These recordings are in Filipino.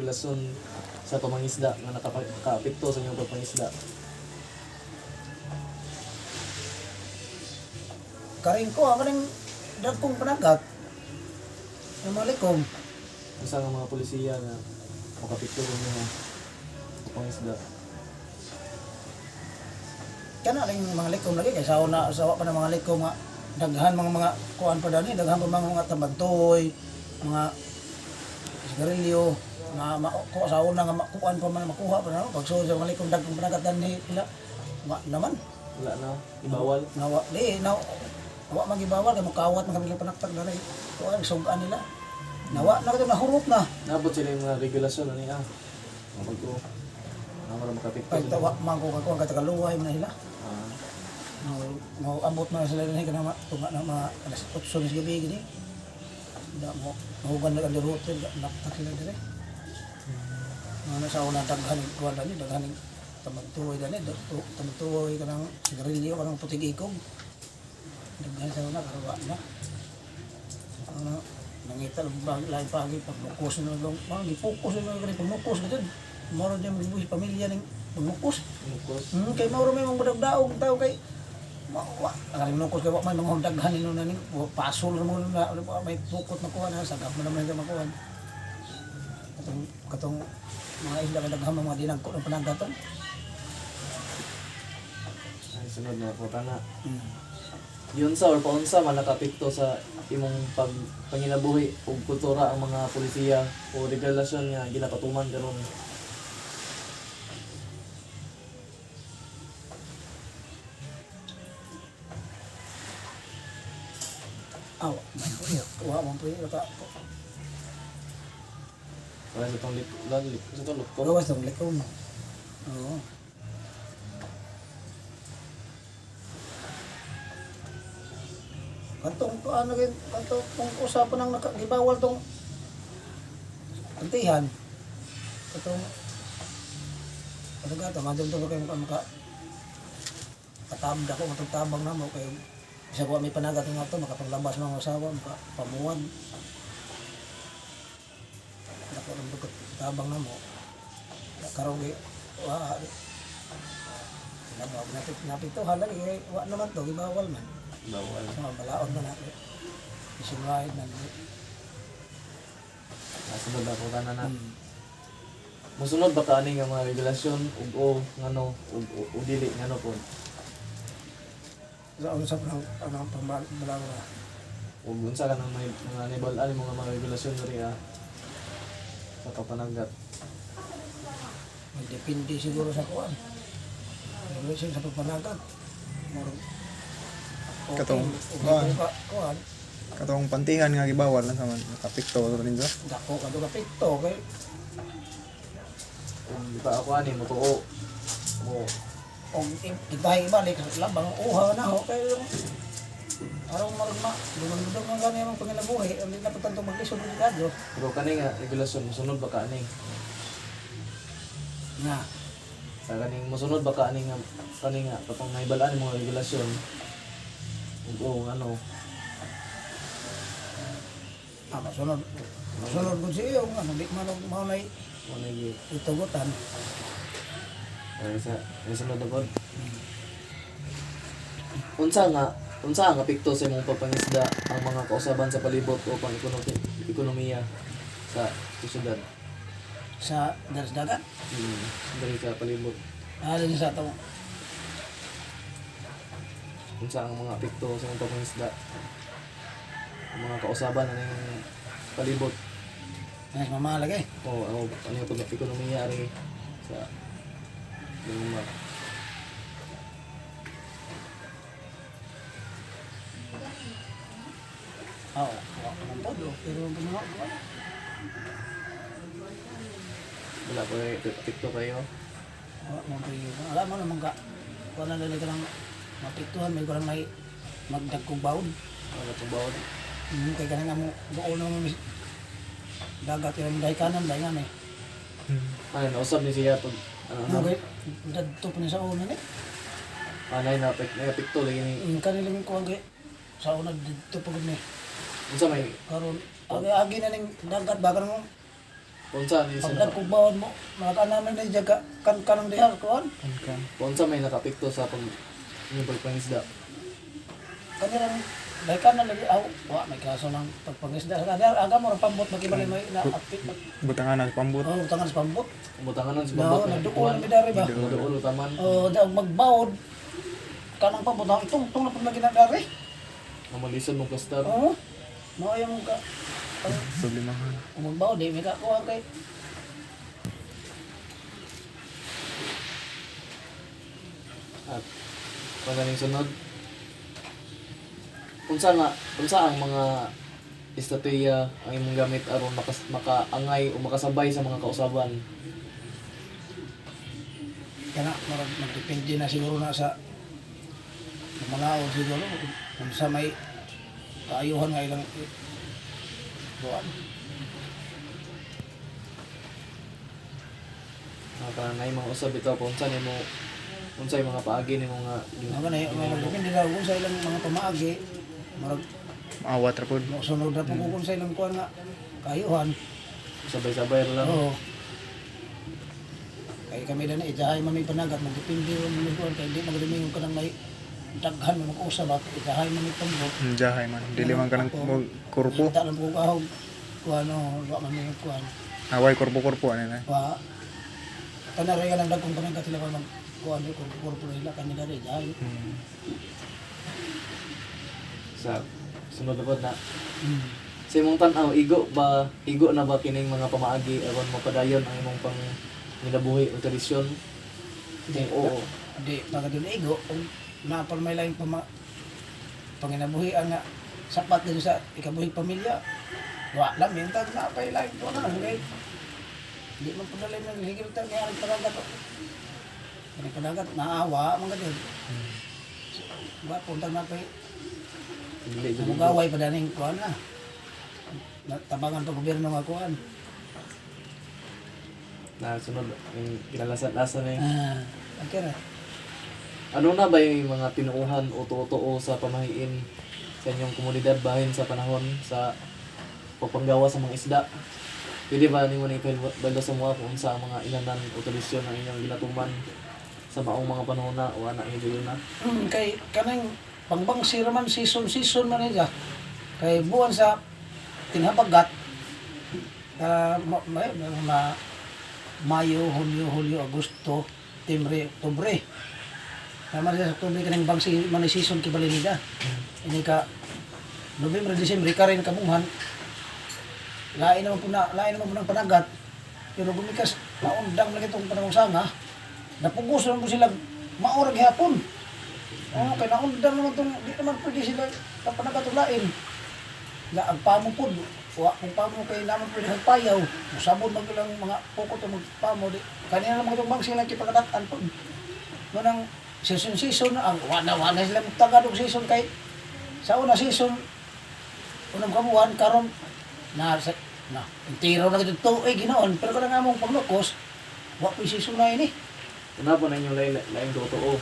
regulasyon sa pamangisda nga nakaapekto sa inyong pagpangisda? Karing ko, karing dagkong panagat. Namalikom. Isa nga mga polisiya nga makapekto sa inyong pagpangisda? Kana ring mga likom lagi kay sawa pa ng mga likom nga daghan mga kuan pa dani, daghan pa mga tabantoy, mga sigarilyo, nga ko sa una nga kuan pa man makuha pa na pag sa mga likom dagkong panagat dani pila naman Wala na, ibawal. nawa magibawal kay makawat man kami panaktak dali kuan sugan nila nawa na kato nahurot na Nabot sila yung mga regulasyon ano niya. Magko namara makapekto. kay tawa man ko kuan kay tagaluway man nila Ah, mau abot na sila ni kana tunga na mga alas 8 ng gabi gini da mo mahugan na kang route naktak sila dire sa una daghan kuan dani daghan tamantuoy dani tamantuoy kanang sigarilyo kanang putig ikog daghan sa una karwa na ano nangita lain pagi pagmukos na lang mga gipokus na lang pagmukos gid moro din mo pamilya ning pagmukos mukos. kay moro may mga budagdaog tao kay ang nukos kay may mga daghan nino na ning pasol mo na may pukot na kuha na sagap mo naman ka makuha katong mga isla ka daghan mga dinagko ng panagatan Ay, sunod na po na. Yun sa or paunsa man nakapekto sa imong panginabuhi ug kultura ang mga polisiya o regulasyon nga ginapatuman karon. aw wa man po ka Wala sa tong sa tong lukto. gawas tong likom oo kantong ano gid kantong kung usapan ng gibawal tong antihan katong ano ka to madum to kay maka katabda ko matugtabang na mo kay isa ko may panagat nga to makapaglabas ng asawa makapamuwan ako rin dugot tabang na mo karon gi wa nabawag napito halag wa naman to gibawal man Bawal. balaod na natin isinwahid na Sunod na po na. Musunod ba kaani nga mga regulasyon ug o ngano ug dili ngano po. sa usap ng ang pambalawa Ug unsa ka nang may mga nibal-an mga regulasyon diri sa kapanagat. may depende siguro sa kuan regulation sa pagpanagat Katong kuan katong pantihan nga gibawal na sa man nakapekto rin sa. dako ka do kapito kay Ug di pa ako ani motuo. Mo og ibay balik sa labang uha na ho kay araw marma dumang nga gani ang panginabuhi ang di na patanto maglisod ng kadyo pero kani nga regulasyon musunod ba kaani? nga Sa kaning musunod ba kaani nga katong naibalaan mga regulasyon. Ug o ano masunod ko siya yung ano di man mo na mo nagi itugutan sa sunod na pod. Unsa nga apekto sa imong pagpangisda ang mga kausaban sa palibot o ekonomiya sa syudad? sa dagat Diri sa palibot. alin sa to Unsa ang mga apekto sa imong pagpangisda? Ang mga kausaban ano yung palibot ay mamalag eh o ano yung ekonomiya rin sa mga oo wa ko man todo pero bumawa ko wala ko apekto kayo. mo alam mo naman ka wala na lang ka ng mapiktuhan may kurang may magdagkong baon Wala itong bawod. kay kanang mo doon mo dagat yung dahi kanan dahi nga eh Ano, nausap ni siya pag okay dadto pa ni sa una ni anay na apekto lagi ni yung kanilang kuha kay sa una dadto pa gud ni unsa may karon agi na ning dagat baga mo Unsa ni Pag sa nagkubawon mo, mga namin na jaga kanang dihar kuan. Kan. unsa may nakapikto sa pag yung pagpangisda? Kanilang dahil ka na lagi aw, wa may kaso ng pagpangisda sa kadar aga mo ra pambot magibali may na apit. Butangan na pambut. Oh, tangan sa pambot. Butanganan sa No, babot na nagduol na bidari ba? Naduol utaman. Oh, daw magbawod kanang pambot na itong na pud lagi na dari. Ang malisod mong plaster. Oh. Mo yung ka Problemahan. kung magbawod di may kakuha kay At magaling sunod. Unsa ang mga estratehiya ang imong gamit aron makaangay o makasabay sa mga kausaban? kana marag magdepende na siguro na sa malaod siguro kung sa may kaayuhan nga ilang buwan. Para na mga usab ito kung unsa nimo unsay mga paagi nimo nga Mga na may magdepende na kung sa ilang mga pamaagi marag Maawat ra pud. sunod na po kung sa ilang kuwan nga kaayuhan. sabay-sabay ra lang. Oo. Kaya kami na ijahay man may panagat, magdepende ron mo kuwan kaya di magdemingog ka nang may daghan mo mag-usab at ijahay man may pambot. Jahay man. Dili man ka ng kurpo. Kita lang po kahog kuwan o, wa man may kuwan. Away kurpo-kurpo ano na. Wa kanare ka lang dagkong panagat sila pa mag kuwan yung kurpo nila kanya na rin ijahay. Sa sunod na pod na Hmm. sa imong tan-aw igo na ba kining mga pamaagi aron mapadayon ang imong pang nilabuhi o tradisyon? Di, Oo. di, pagka doon igo, kung napal may laing panginabuhian nga sapat din sa ikabuhi pamilya. Wa lang yun, tag napay laing po na. Okay? Di man po nalang nagigil tayo kaya nagpanagat. Nagpanagat, naawa, mga din. Ba, punta napay, Dili dili. namugaway pa daning kuhan na. Tabangan pa gobyerno nga kuhan. Na sunod yung kinalasan-lasan na Okay na. Ano na ba yung mga tinuuhan o totoo sa pamahiin sa inyong komunidad bahin sa panahon sa pagpanggawa sa mga isda? Pwede ba ni mo na ipalda sa mga kung sa mga inanan o tradisyon ng inyong ginatuman sa maong mga panahon na o anak nyo na? Kay kanang pangbang siraman season man niya. Kay buwan sa tinhabagat Mayo, Hulyo, Agosto, Timbre, Oktubre. Tama sa Oktubre kanang bang man season kibali nila. Ini ka November, December ka rin kabunghan. Lain naman po ng panagat. Pero gumikas naundang na itong panahong sanga. Napugos naman po sila maorag hapon. Kaya naundang naman itong, di naman pwede sila kapanagat ulain. Ang pamo po, kung pamo kayo naman pwede magpayaw, sabon magbilang mga pukot o magpamo. Kanina naman itong bang sila kipagadataan po. Noong season, ang wana sila magtagadog season kay sa una season, unang kabuhan, karon tiraw na ito tuig ginoon, pero kung nga mong paglukos, wak po yung season na yun eh. Una po na inyong laing totoo.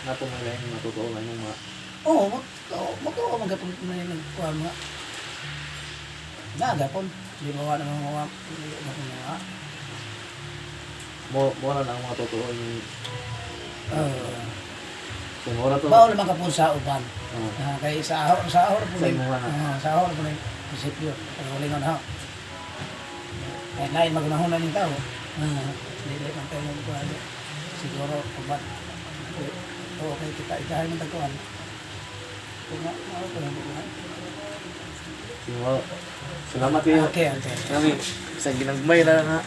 Na po may laing matotoo na inyong mga Oo, magkawa magapon na yung nagkuhan mga. Nagapon, di ba wala naman mga mura na ang mga totoo yung so mura to. bawal naman kapon sa uban. Oo. Kaya sa ahor po Sa na imuha na. sa ahor po na yung prinsipyo. Pagkawalingon ha. Kahit lain magunahon na yung tao. Hindi man tayo magkuhan. Siguro, uban. Okay, kita ikahay ng tagkuhan. Kung nga, ko lang bukuhan. Siguro. Salamat kayo. Okay. Kami, isang ginagmay na nga.